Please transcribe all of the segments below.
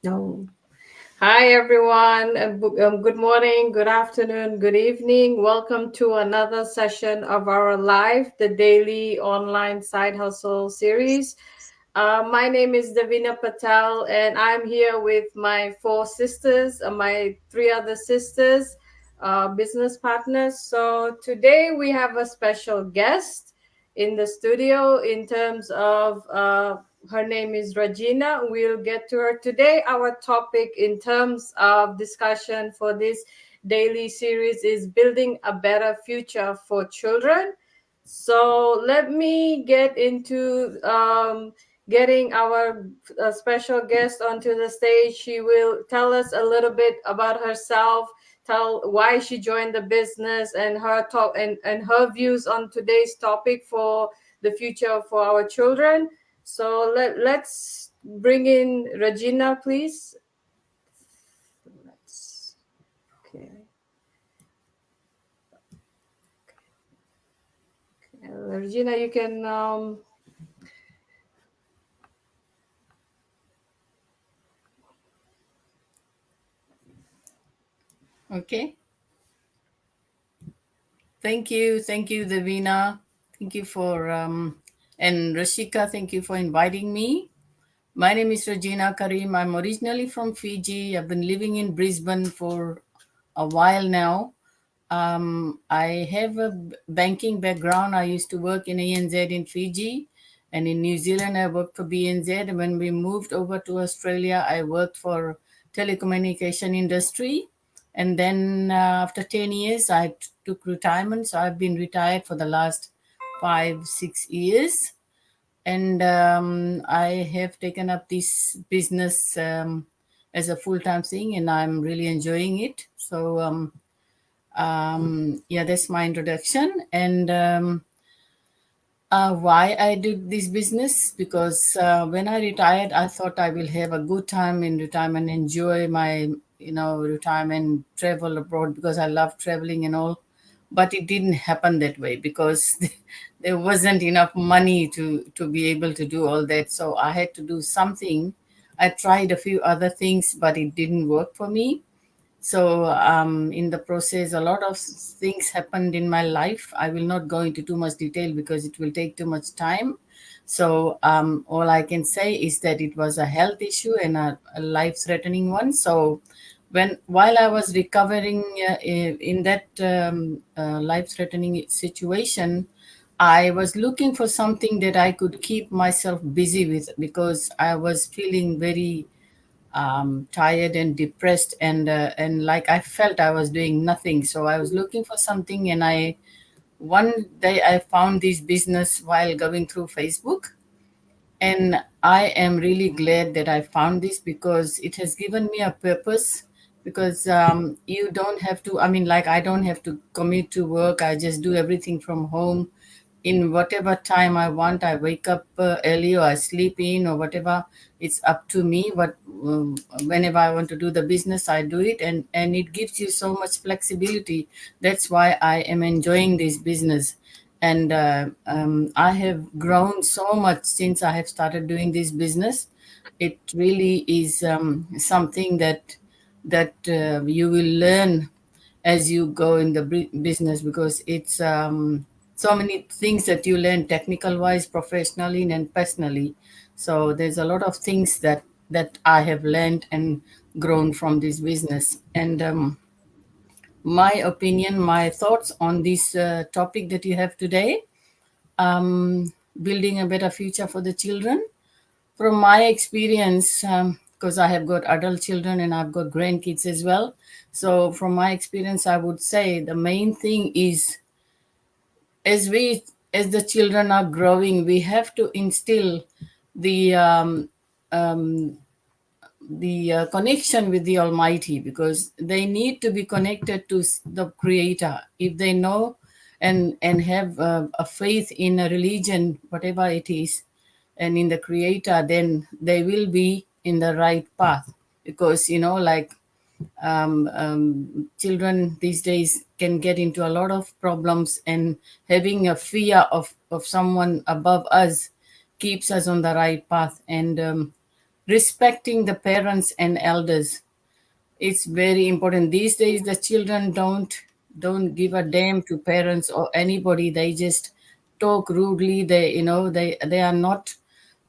No. Hi, everyone. Good morning, good afternoon, good evening. Welcome to another session of our live, the daily online side hustle series. My name is Davina Patel, and I'm here with my four sisters, my three other sisters, business partners. So today we have a special guest in the studio in terms of her name is Regina. We'll get to her today. Our topic in terms of discussion for this daily series is building a better future for children. So let me get into getting our special guest onto the stage. She will tell us a little bit about herself, tell why she joined the business and her top and her views on today's topic for the future for our children. So let's bring in Regina, please. Let's, okay. Regina, you can Okay. Thank you, Davina. Thank you for and Rashika. Thank you for inviting me. My name is Regina Karim. I'm originally from Fiji. I've been living in Brisbane for a while now. I have a banking background. I used to work in ANZ in Fiji, and in New Zealand I worked for BNZ. And when we moved over to Australia, I worked for telecommunication industry. And then after 10 years, I took retirement. So I've been retired for the last 5, 6 years, and I have taken up this business as a full-time thing, and I'm really enjoying it. So yeah, that's my introduction. And why I did this business, because when I retired, I thought I will have a good time in retirement, enjoy my retirement, travel abroad, because I love traveling and all. But it didn't happen that way, because there wasn't enough money to be able to do all that. So I had to do something. I tried a few other things, but it didn't work for me. So, in the process, a lot of things happened in my life. I will not go into too much detail because it will take too much time. So, all I can say is that it was a health issue and a life-threatening one. So, while I was recovering in that life-threatening situation, I was looking for something that I could keep myself busy with, because I was feeling very tired and depressed, and like I felt I was doing nothing. So I was looking for something, and I one day I found this business while going through Facebook, and I am really glad that I found this, because it has given me a purpose. Because you don't have to, I mean, like, I don't have to commute to work. I just do everything from home in whatever time I want. I wake up early, or I sleep in, or whatever. It's up to me. But whenever I want to do the business, I do it, and it gives you so much flexibility. That's why I am enjoying this business. And I have grown so much since I have started doing this business. It really is something that you will learn as you go in the business, because it's so many things that you learn, technical wise, professionally, and personally. So there's a lot of things that I have learned and grown from this business. And my opinion, my thoughts on this topic that you have today, building a better future for the children. From my experience, because I have got adult children and I've got grandkids as well. So from my experience, I would say the main thing is, as the children are growing, we have to instill the connection with the Almighty, because they need to be connected to the Creator. If they know and have a faith in a religion, whatever it is, and in the Creator, then they will be in the right path. Because, like, children these days can get into a lot of problems, and having a fear of someone above us keeps us on the right path. And respecting the parents and elders. It's very important these days. The children don't give a damn to parents or anybody. They just talk rudely. They are not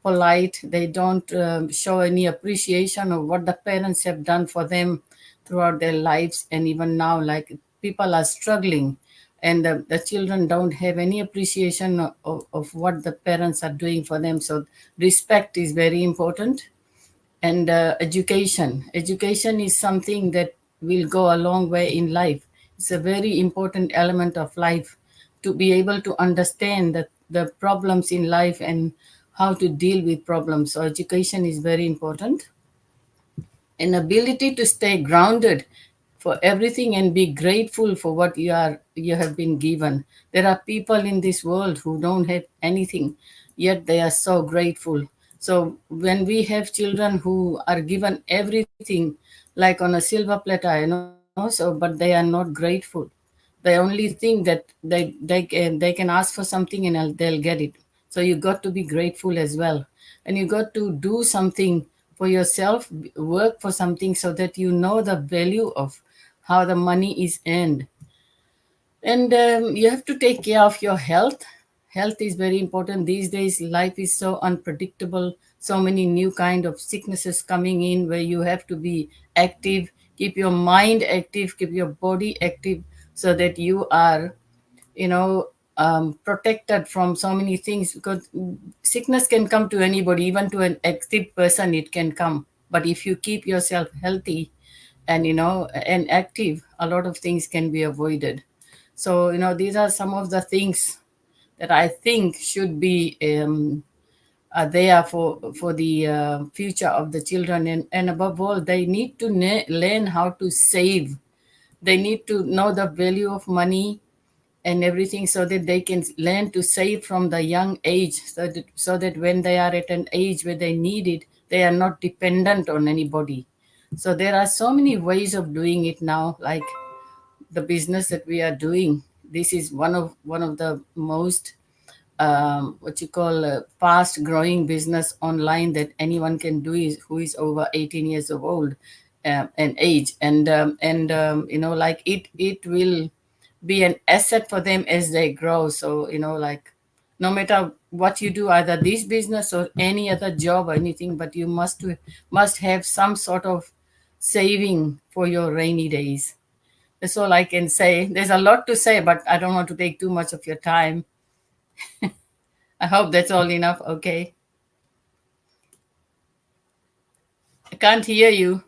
polite. They don't show any appreciation of what the parents have done for them throughout their lives. And even now, like, people are struggling, and the children don't have any appreciation of what the parents are doing for them. So respect is very important. And education is something that will go a long way in life. It's a very important element of life, to be able to understand the problems in life and how to deal with problems. So education is very important. An ability to stay grounded for everything and be grateful for what you have been given. There are people in this world who don't have anything, yet they are so grateful. So when we have children who are given everything like on a silver platter, so but they are not grateful. They only think that they can ask for something and they'll get it. So you got to be grateful as well, and you got to do something for yourself, work for something, so that you know the value of how the money is earned. And you have to take care of your health. Health is very important these days. Life is so unpredictable, so many new kind of sicknesses coming in, where you have to be active, keep your mind active, keep your body active, so that you are, you know protected from so many things. Because sickness can come to anybody, even to an active person it can come. But if you keep yourself healthy and and active, a lot of things can be avoided. So these are some of the things that I think should be there for the future of the children. And above all, they need to learn how to save. They need to know the value of money and everything, so that they can learn to save from the young age, so that when they are at an age where they need it, they are not dependent on anybody. So there are so many ways of doing it now, like the business that we are doing. This is one of the most what you call a fast growing business online that anyone can do, is who is over 18 years of old and age. And like, it will be an asset for them as they grow. So like, no matter what you do, either this business or any other job or anything, but you must have some sort of saving for your rainy days. That's all I can say. There's a lot to say, but I don't want to take too much of your time. I hope that's all enough. Okay. I can't hear you.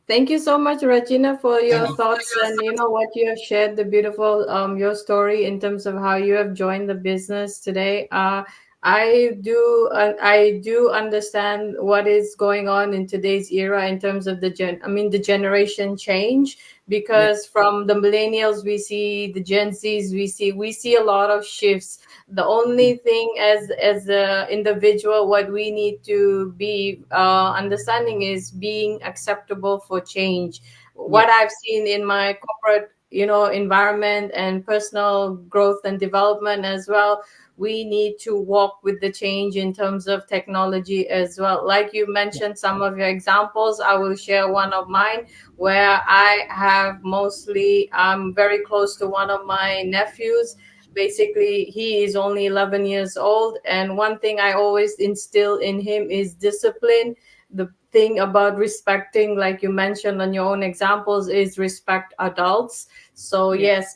Thank you so much, Regina, for your thoughts and what you have shared, the beautiful your story in terms of how you have joined the business today. I do understand what is going on in today's era in terms of the generation change, Yeah. because from the millennials we see the Gen Zs, we see a lot of shifts. The only thing as a individual, what we need to be understanding is being acceptable for change. Yeah. What I've seen in my corporate environment and personal growth and development as well, we need to walk with the change in terms of technology as well. Like you Yeah. mentioned some of your examples, I will share one of mine, where I have mostly, I'm very close to one of my nephews. Basically, he is only 11 years old, and one thing I always instill in him is discipline. The thing about respecting, like you mentioned on your own examples, is respect adults. So Yeah. yes,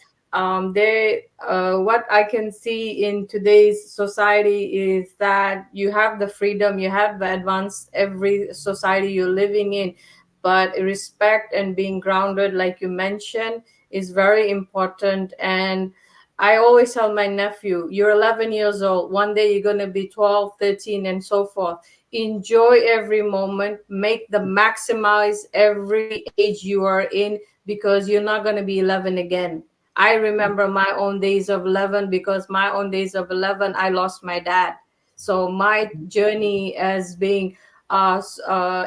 they what I can see in today's society is that you have the freedom, you have the advanced every society you're living in, but respect and being grounded, like you mentioned, is very important. And I always tell my nephew, you're 11 years old. One day you're going to be 12, 13, and so forth. Enjoy every moment. Make the maximize every age you are in, because you're not going to be 11 again. I remember my own days of 11, because my own days of 11, I lost my dad. So my journey as being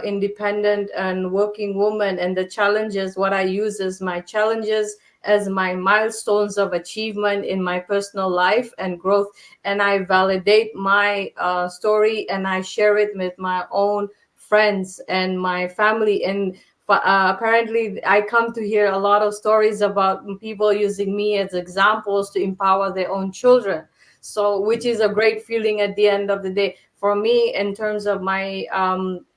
independent and working woman, and the challenges, what I use as my challenges, as my milestones of achievement in my personal life and growth. And I validate my story and I share it with my own friends and my family. And apparently I come to hear a lot of stories about people using me as examples to empower their own children. So which is a great feeling at the end of the day for me. In terms of my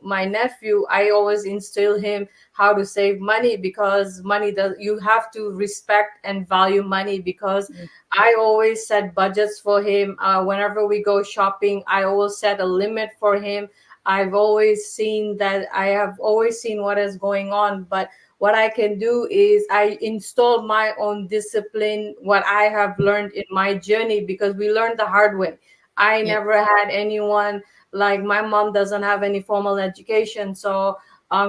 nephew, I always instill him how to save money, because money does, you have to respect and value money. Because I always set budgets for him. Whenever we go shopping, I always set a limit for him. I have always seen what is going on, but what I can do is I install my own discipline, what I have learned in my journey, because we learned the hard way. I Yeah. never had anyone, like my mom doesn't have any formal education, so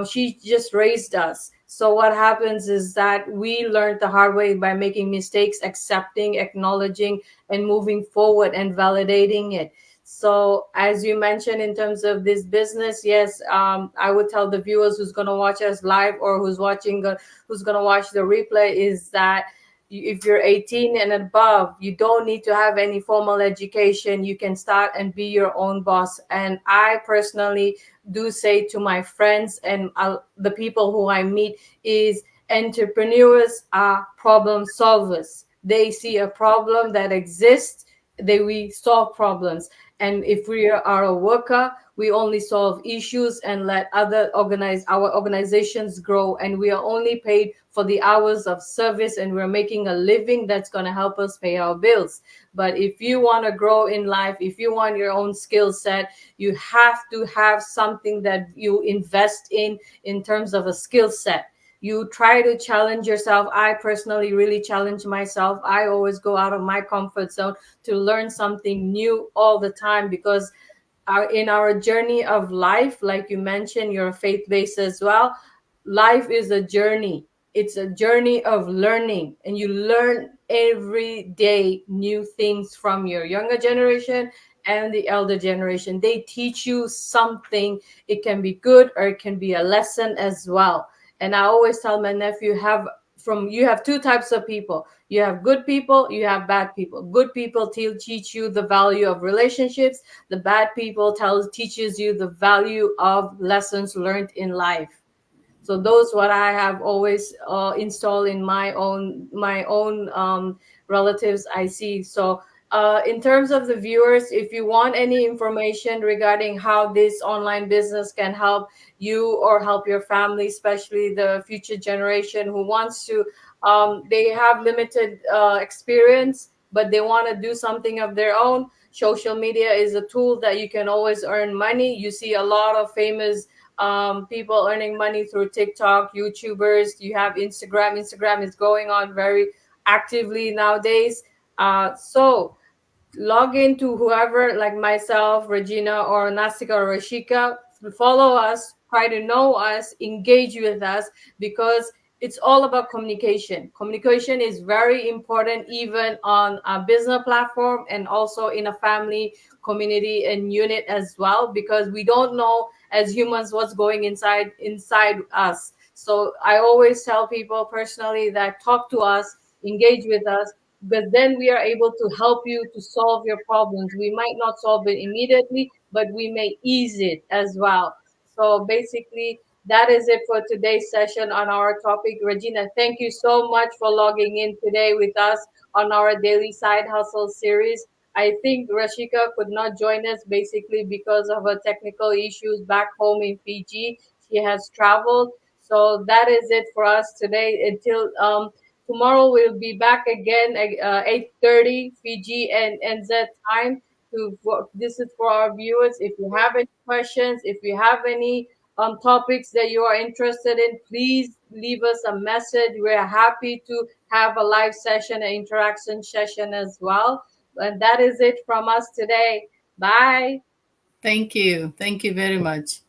she just raised us. So what happens is that we learned the hard way by making mistakes, accepting, acknowledging, and moving forward and validating it. So as you mentioned in terms of this business, yes, I would tell the viewers who's going to watch us live or who's going to watch the replay is that if you're 18 and above, you don't need to have any formal education. You can start and be your own boss. And I personally do say to my friends and the people who I meet is entrepreneurs are problem solvers. They see a problem that exists, we solve problems. And if we are a worker, we only solve issues and let our organizations grow. And we are only paid for the hours of service, and we're making a living that's going to help us pay our bills. But if you want to grow in life, if you want your own skill set, you have to have something that you invest in terms of a skill set. You try to challenge yourself. I personally really challenge myself. I always go out of my comfort zone to learn something new all the time, because in our journey of life, like you mentioned, you're faith based as well. Life is a journey. It's a journey of learning, and you learn every day new things from your younger generation and the elder generation. They teach you something. It can be good or it can be a lesson as well. And I always tell my nephew, you have two types of people. You have good people, you have bad people. Good people teach you the value of relationships. The bad people teaches you the value of lessons learned in life. So those what I have always installed in my own relatives I see. So in terms of the viewers, if you want any information regarding how this online business can help you or help your family, especially the future generation who wants to, they have limited experience, but they want to do something of their own. Social media is a tool that you can always earn money. You see a lot of famous people earning money through TikTok, YouTubers. You have Instagram. Instagram is going on very actively nowadays. So log into whoever, like myself, Regina, or Nasika or Rashika. Follow us, try to know us, engage with us, because it's all about communication. Communication is very important, even on a business platform and also in a family, community, and unit as well, because we don't know as humans what's going inside us. So I always tell people personally that talk to us, engage with us, because then we are able to help you to solve your problems. We might not solve it immediately, but we may ease it as well. So basically, that is it for today's session on our topic. Regina, thank you so much for logging in today with us on our daily side hustle series. I think Rashika could not join us basically because of her technical issues back home in Fiji. She has traveled. So that is it for us today. Until tomorrow we'll be back again at 8:30 Fiji and NZ time. This is for our viewers. If you have any questions, if you have any topics that you are interested in, please leave us a message. We're happy to have a live session, an interaction session as well. And that is it from us today. Bye. Thank you. Thank you very much.